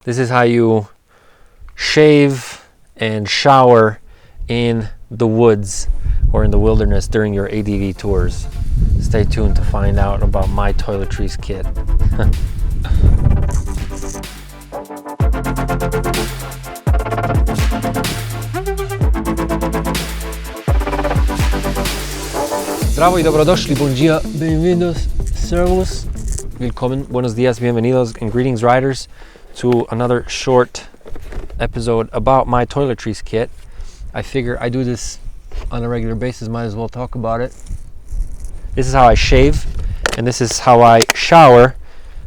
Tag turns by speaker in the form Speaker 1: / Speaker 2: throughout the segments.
Speaker 1: This is how you shave and shower in the woods or in the wilderness during your ADV tours. Stay tuned to find out about my Toiletries kit. Bravo y dobrodošli, bom dia, bienvenidos, servus, willkommen, buenos dias, bienvenidos, and greetings riders to another short episode about my Toiletries kit. I figure I do this on a regular basis, might as well talk about it. This is how I shave, and this is how I shower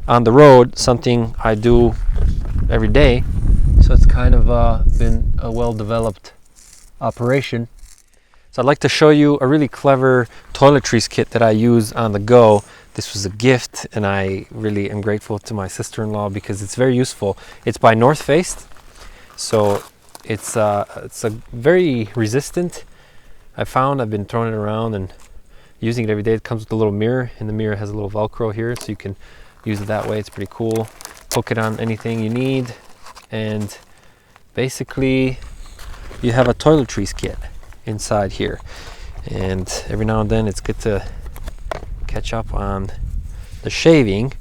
Speaker 1: on the road, something I do every day. So it's kind of been a well-developed operation. So I'd like to show you a really clever Toiletries kit that I use on the go. This was a gift, and I really am grateful to my sister-in-law because it's very useful. It's by North Face, so it's a very resistant. I've been throwing it around and using it every day. It comes with a little mirror, and the mirror has a little Velcro here, so you can use it that way. It's pretty cool. Hook it on anything you need, and basically you have a Toiletries kit inside here. And every now and then it's good to catch up on the shaving.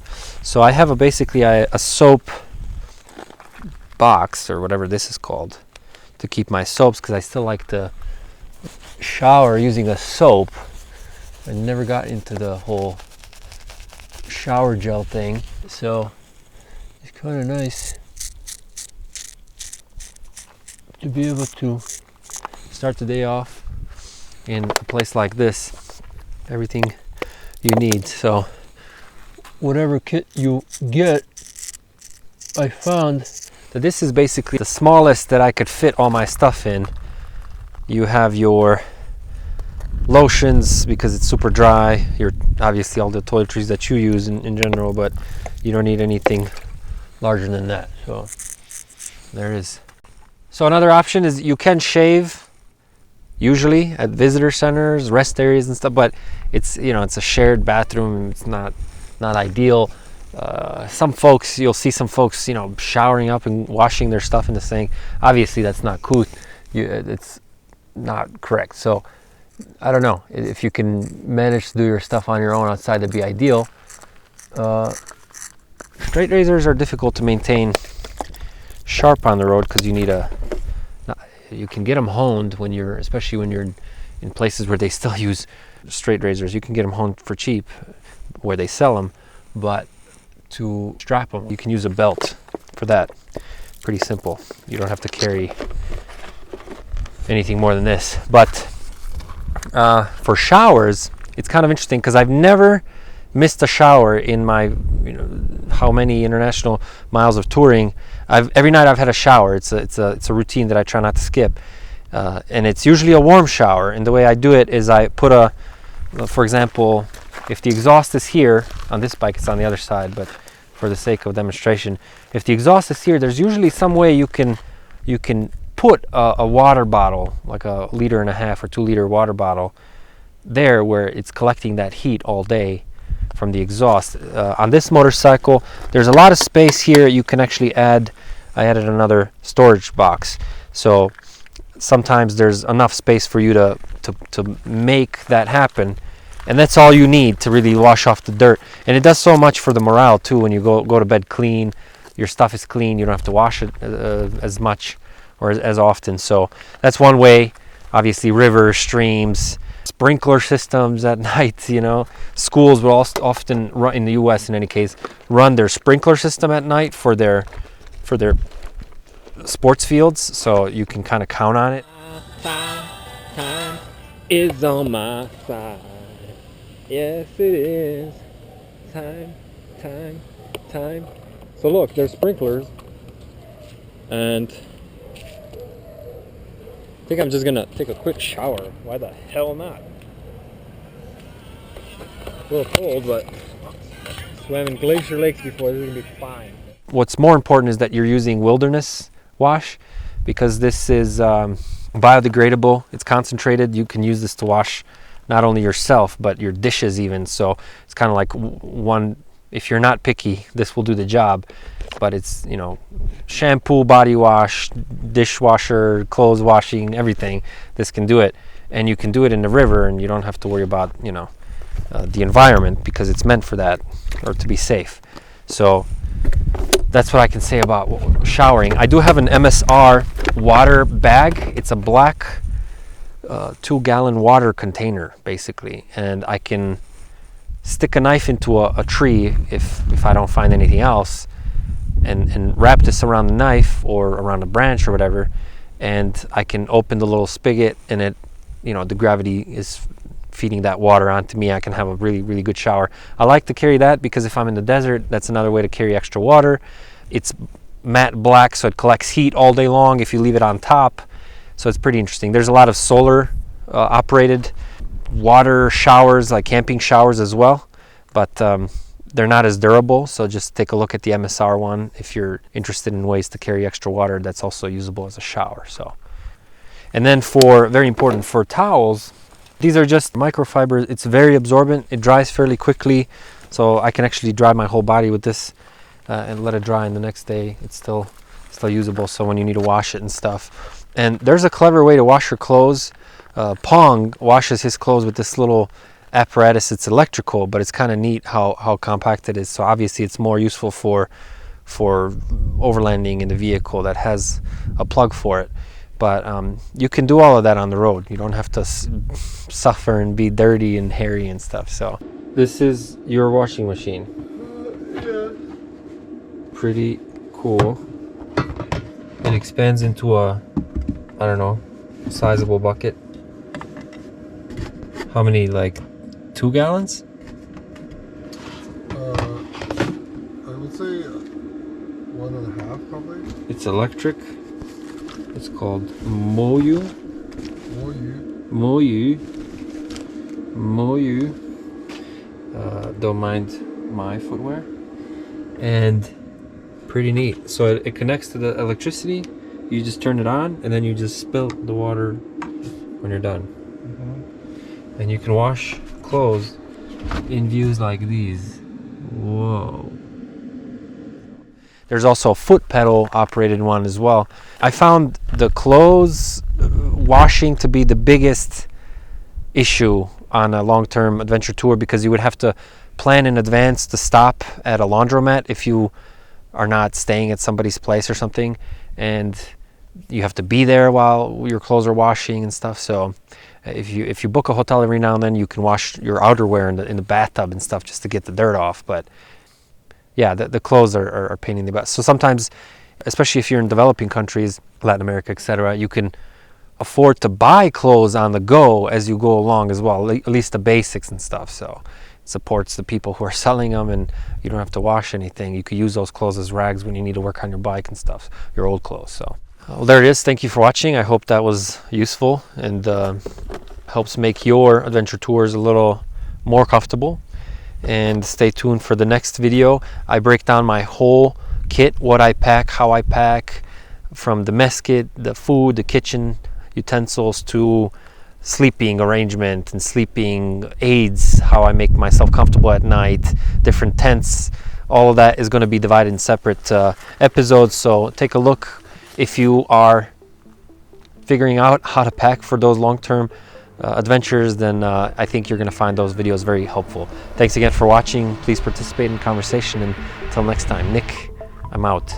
Speaker 1: So I have basically a soap box, or whatever this is called, to keep my soaps, because I still like to shower using a soap. I never got into the whole shower gel thing, so it's kind of nice to be able to start the day off in a place like this. Everything you need. So whatever kit you get, I found that this is basically the smallest that I could fit all my stuff in. You have your lotions because it's super dry, your obviously all the toiletries that you use in general, but you don't need anything larger than that. So there it is. So another option is you can shave usually at visitor centers, rest areas and stuff, but it's, you know, it's a shared bathroom. It's not ideal. You'll see some folks, you know, showering up and washing their stuff in the sink. Obviously that's not cool. It's not correct. So I don't know, if you can manage to do your stuff on your own outside, that'd be ideal. Straight razors are difficult to maintain sharp on the road because you can get them honed especially when you're in places where they still use straight razors. You can get them honed for cheap where they sell them, but to strap them, you can use a belt for that. Pretty simple. You don't have to carry anything more than this. But for showers, it's kind of interesting because I've never missed a shower in my, how many international miles of touring. Every night I've had a shower. It's a routine that I try not to skip, and it's usually a warm shower. And the way I do it is I put for example, if the exhaust is here on this bike, it's on the other side, but for the sake of demonstration, if the exhaust is here, there's usually some way you can put a water bottle, like a 1.5 liter or 2 liter water bottle there, where it's collecting that heat all day from the exhaust. On this motorcycle, there's a lot of space here. You can actually I added another storage box, so sometimes there's enough space for you to make that happen, and that's all you need to really wash off the dirt. And it does so much for the morale too. When you go to bed clean, your stuff is clean, you don't have to wash it as much or as often. So that's one way. Obviously rivers, streams, sprinkler systems at night. Schools will often run, in the US in any case, run their sprinkler system at night for their sports fields, so you can kind of count on it.
Speaker 2: Time is on my side. Yes, it is. Time. So look, there's sprinklers, and I think I'm just gonna take a quick shower. Why the hell not? A little cold, but swam in glacier lakes before. This is gonna be fine.
Speaker 1: What's more important is that you're using wilderness wash, because this is biodegradable. It's concentrated. You can use this to wash not only yourself but your dishes even. So it's kind of like one if you're not picky, this will do the job. But it's, you know, shampoo, body wash, dishwasher, clothes washing, everything. This can do it. And you can do it in the river, and you don't have to worry about, you know, the environment, because it's meant for that, or to be safe. So that's what I can say about showering. I do have an MSR water bag. It's a black 2-gallon water container, basically, and I can stick a knife into a tree if I don't find anything else, and wrap this around the knife or around a branch or whatever, and I can open the little spigot, and it, you know, the gravity is feeding that water onto me. I can have a really good shower. I like to carry that because if I'm in the desert, that's another way to carry extra water. It's matte black, so it collects heat all day long if you leave it on top. So it's pretty interesting. There's a lot of solar operated water showers, like camping showers as well, but they're not as durable. So just take a look at the MSR one if you're interested in ways to carry extra water that's also usable as a shower. So, and then very important for towels, these are just microfiber. It's very absorbent. It dries fairly quickly, so I can actually dry my whole body with this and let it dry, and the next day it's still usable. So when you need to wash it and stuff. And there's a clever way to wash your clothes. Peng washes his clothes with this little apparatus. It's electrical, but it's kind of neat how compact it is. So obviously it's more useful for overlanding in the vehicle that has a plug for it. But you can do all of that on the road. You don't have to suffer and be dirty and hairy and stuff. So this is your washing machine.
Speaker 2: Yeah.
Speaker 1: Pretty cool. It expands into a, I don't know, sizable bucket. How many, like 2 gallons?
Speaker 2: I would say 1.5 probably.
Speaker 1: It's electric. It's called Moyu. Don't mind my footwear. And pretty neat. So it connects to the electricity. You just turn it on, and then you just spill the water when you're done. And you can wash clothes in views like these. Whoa. There's also a foot pedal operated one as well. I found the clothes washing to be the biggest issue on a long-term adventure tour, because you would have to plan in advance to stop at a laundromat if you are not staying at somebody's place or something, and you have to be there while your clothes are washing and stuff. So if you book a hotel every now and then, you can wash your outerwear in the bathtub and stuff just to get the dirt off. But yeah, the clothes are a pain in the butt. So sometimes, especially if you're in developing countries, Latin America, etc., you can afford to buy clothes on the go as you go along as well, at least the basics and stuff. So it supports the people who are selling them, and you don't have to wash anything. You could use those clothes as rags when you need to work on your bike and stuff, your old clothes. So well, there it is. Thank you for watching. I hope that was useful and helps make your adventure tours a little more comfortable. And stay tuned for the next video. I break down my whole kit, what I pack, how I pack, from the mess kit, the food, the kitchen utensils, to sleeping arrangement and sleeping aids, how I make myself comfortable at night, different tents. All of that is going to be divided in separate episodes. So take a look if you are figuring out how to pack for those long-term adventures, then I think you're going to find those videos very helpful. Thanks again for watching. Please participate in conversation, and until next time, Nick, I'm out.